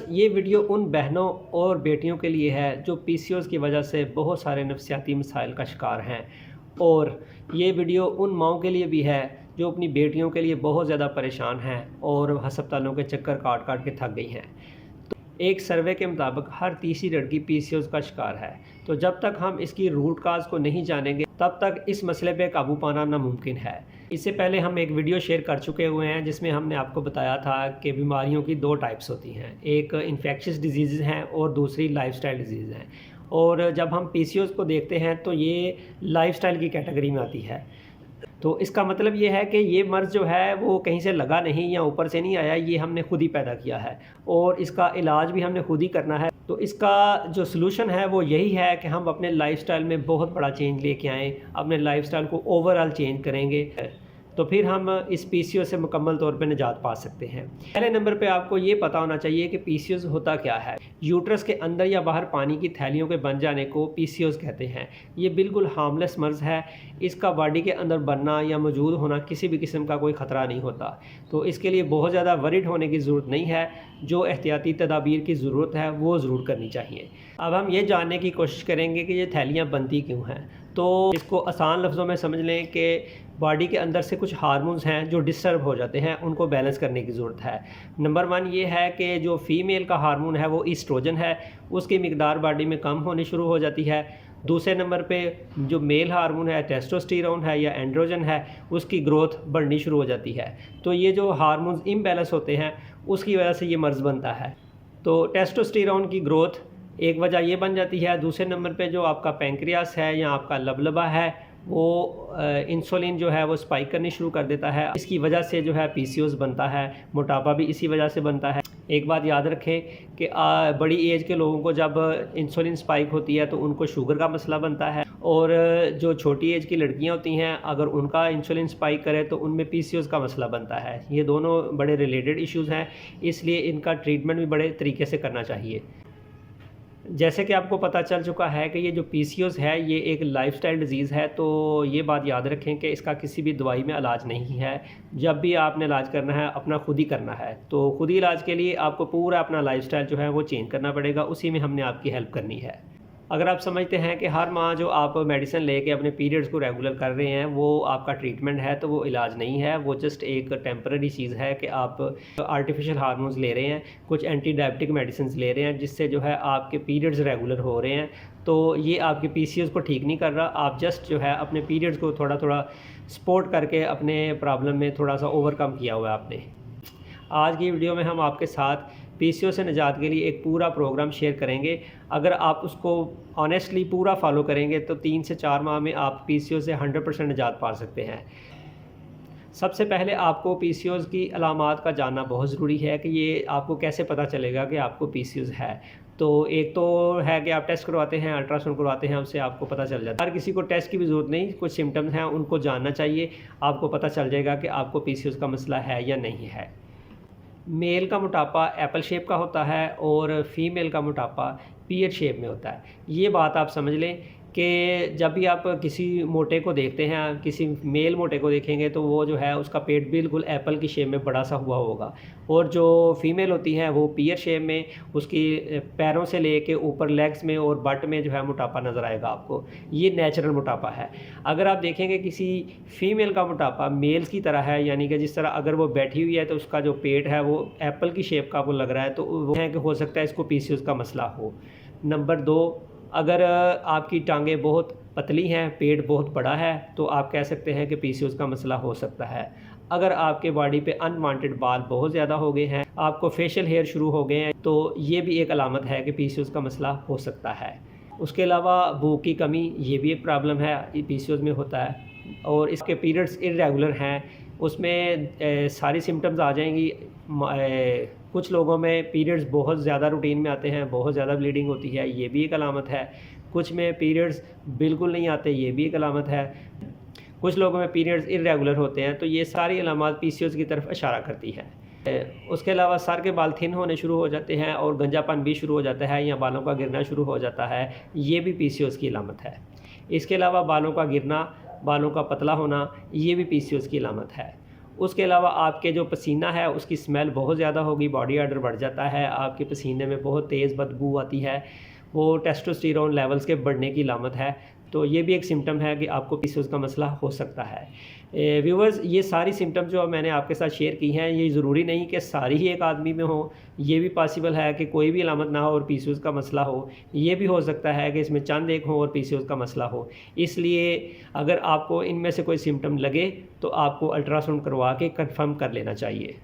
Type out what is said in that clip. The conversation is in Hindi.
ये वीडियो उन बहनों और बेटियों के लिए है जो पीसीओएस की वजह से बहुत सारे नफसियाती मसाइल का शिकार हैं, और ये वीडियो उन माओं के लिए भी है जो अपनी बेटियों के लिए बहुत ज़्यादा परेशान हैं और हस्पतालों के चक्कर काट काट के थक गई हैं। तो एक सर्वे के मुताबिक हर तीसरी लड़की पीसीओएस का शिकार है। तो जब तक हम इसकी रूट काज को नहीं जानेंगे तब तक इस मसले पे काबू पाना नामुमकिन है। इससे पहले हम एक वीडियो शेयर कर चुके हुए हैं जिसमें हमने आपको बताया था कि बीमारियों की दो टाइप्स होती हैं, एक इन्फेक्शियस डिजीज़ हैं और दूसरी लाइफस्टाइल डिजीज़ हैं। और जब हम पीसीओएस को देखते हैं तो ये लाइफस्टाइल की कैटेगरी में आती है। तो इसका मतलब ये है कि ये मर्ज़ जो है वो कहीं से लगा नहीं या ऊपर से नहीं आया, ये हमने खुद ही पैदा किया है और इसका इलाज भी हमने खुद ही करना है। तो इसका जो सलूशन है वो यही है कि हम अपने लाइफस्टाइल में बहुत बड़ा चेंज लेके आएँ, अपने लाइफस्टाइल को ओवरऑल चेंज करेंगे तो फिर हम इस पीसीओएस से मुकम्मल तौर पे निजात पा सकते हैं। पहले नंबर पे आपको ये पता होना चाहिए कि पीसीओएस होता क्या है। यूट्रस के अंदर या बाहर पानी की थैलियों के बन जाने को पीसीओएस कहते हैं। ये बिल्कुल हार्मलेस मर्ज़ है। इसका बॉडी के अंदर बनना या मौजूद होना किसी भी किस्म का कोई ख़तरा नहीं होता, तो इसके लिए बहुत ज़्यादा वरीड होने की ज़रूरत नहीं है। जो एहतियाती तदाबीर की ज़रूरत है वो ज़रूर करनी चाहिए। अब हम ये जानने की कोशिश करेंगे कि ये थैलियाँ बनती क्यों हैं। तो इसको आसान लफ्ज़ों में समझ लें कि बॉडी के अंदर से कुछ हार्मोन्स हैं जो डिस्टर्ब हो जाते हैं, उनको बैलेंस करने की ज़रूरत है। नंबर 1 ये है कि जो फ़ीमेल का हार्मोन है वो ईस्ट्रोजन है, उसकी मिकदार बॉडी में कम होनी शुरू हो जाती है। दूसरे नंबर पे जो मेल हार्मोन है, टेस्टोस्टेरोन है या एंड्रोजन है, उसकी ग्रोथ बढ़नी शुरू हो जाती है। तो ये जो हार्मोन्स इम्बैलेंस होते हैं उसकी वजह से ये मर्ज़ बनता है। तो टेस्टोस्टेरोन की ग्रोथ एक वजह ये बन जाती है। दूसरे नंबर पे जो आपका पैंक्रियास है या आपका लबलबा है वो इंसुलिन जो है वो स्पाइक करनी शुरू कर देता है। इसकी वजह से जो है पीसीओएस बनता है। मोटापा भी इसी वजह से बनता है। एक बात याद रखें कि बड़ी एज के लोगों को जब इंसुलिन स्पाइक होती है तो उनको शुगर का मसला बनता है, और जो छोटी एज की लड़कियां होती हैं अगर उनका इंसुलिन स्पाइक करे तो उनमें पीसीओएस का मसला बनता है। ये दोनों बड़े रिलेटेड इश्यूज़ हैं, इसलिए इनका ट्रीटमेंट भी बड़े तरीके से करना चाहिए। जैसे कि आपको पता चल चुका है कि ये जो पीसीओएस है ये एक लाइफस्टाइल डिजीज़ है, तो ये बात याद रखें कि इसका किसी भी दवाई में इलाज नहीं है। जब भी आपने इलाज करना है अपना खुद ही करना है। तो खुद ही इलाज के लिए आपको पूरा अपना लाइफस्टाइल जो है वो चेंज करना पड़ेगा, उसी में हमने आपकी हेल्प करनी है। अगर आप समझते हैं कि हर माह जो आप मेडिसिन लेके अपने पीरियड्स को रेगुलर कर रहे हैं वो आपका ट्रीटमेंट है, तो वो इलाज नहीं है, वो जस्ट एक टेम्पररी चीज़ है कि आप आर्टिफिशियल हार्मोन्स ले रहे हैं, कुछ एंटी डायबिटिक मेडिसिन ले रहे हैं जिससे जो है आपके पीरियड्स रेगुलर हो रहे हैं। तो ये आपके पीसीओएस को ठीक नहीं कर रहा। आप जस्ट जो है अपने पीरियड्स को थोड़ा थोड़ा सपोर्ट करके अपने प्रॉब्लम में थोड़ा सा ओवरकम किया हुआ है आपने। आज की वीडियो में हम आपके साथ पीसीओएस से निजात के लिए एक पूरा प्रोग्राम शेयर करेंगे। अगर आप उसको ऑनेस्टली पूरा फॉलो करेंगे तो 3 से 4 माह में आप पीसीओएस से 100% निजात पा सकते हैं। सबसे पहले आपको पीसीओएस की अलामात का जानना बहुत ज़रूरी है कि ये आपको कैसे पता चलेगा कि आपको पीसीओएस है। तो एक तो है कि आप टेस्ट करवाते हैं, अल्ट्रासाउंड करवाते हैं, उससे आपको पता चल जाता है। हर किसी को टेस्ट की भी ज़रूरत नहीं, कुछ सिम्टम्स हैं उनको जानना चाहिए, आपको पता चल जाएगा कि आपको पीसीओएस का मसला है या नहीं है। मेल का मोटापा एप्पल शेप का होता है और फीमेल का मोटापा पीयर शेप में होता है। ये बात आप समझ लें कि जब भी आप किसी मोटे को देखते हैं, किसी मेल मोटे को देखेंगे तो वो जो है उसका पेट बिल्कुल एप्पल की शेप में बड़ा सा हुआ होगा, और जो फीमेल होती है वो पीयर शेप में, उसकी पैरों से लेके ऊपर लेग्स में और बट में जो है मोटापा नज़र आएगा आपको। ये नेचुरल मोटापा है। अगर आप देखेंगे किसी फीमेल का मोटापा मेल्स की तरह है, यानी कि जिस तरह अगर वो बैठी हुई है तो उसका जो पेट है वो एप्पल की शेप का आपको लग रहा है, तो वो है कि हो सकता है इसको पीसीओएस का मसला हो। नंबर 2, अगर आपकी टांगें बहुत पतली हैं, पेट बहुत बड़ा है, तो आप कह सकते हैं कि पीसीओएस का मसला हो सकता है। अगर आपके बॉडी पे अनवांटेड बाल बहुत ज़्यादा हो गए हैं, आपको फेशियल हेयर शुरू हो गए हैं, तो ये भी एक अलामत है कि पीसीओएस का मसला हो सकता है। उसके अलावा भूख की कमी, ये भी एक प्रॉब्लम है, ये पीसीओएस में होता है। और इसके पीरियड्स इर्रेगुलर हैं, उसमें सारी सिम्टम्स आ जाएंगी। कुछ लोगों में पीरियड्स बहुत ज़्यादा रूटीन में आते हैं, बहुत ज़्यादा ब्लीडिंग होती है, ये भी एक अलामत है। कुछ में पीरियड्स बिल्कुल नहीं आते, ये भी एक अलामत है। कुछ लोगों में पीरियड्स इर्रेगुलर होते हैं, तो ये सारी अलामत पीसीओएस की तरफ इशारा करती हैं। उसके अलावा सर के बाल थिन होने शुरू हो जाते हैं और गंजापन भी शुरू हो जाता है या बालों का गिरना शुरू हो जाता है, ये भी पीसीओएस की अलामत है। इसके अलावा बालों का गिरना, बालों का पतला होना, ये भी पीसीओएस की अलामत है। उसके अलावा आपके जो पसीना है उसकी स्मेल बहुत ज़्यादा होगी, बॉडी ऑर्डर बढ़ जाता है, आपके पसीने में बहुत तेज़ बदबू आती है, वो टेस्टोस्टेरोन लेवल्स के बढ़ने की लामत है। तो ये भी एक सिम्टम है कि आपको पीसीओएस का मसला हो सकता है। व्यूवर्स, ये सारी सिम्टम जो मैंने आपके साथ शेयर की हैं, ये ज़रूरी नहीं कि सारी ही एक आदमी में हो, ये भी पॉसिबल है कि कोई भी अलामत ना हो और पीसीओएस का मसला हो। ये भी हो सकता है कि इसमें चंद एक हो और पीसीओएस का मसला हो। इसलिए अगर आपको इनमें से कोई सिम्टम लगे तो आपको अल्ट्रासाउंड करवा के कंफर्म कर लेना चाहिए।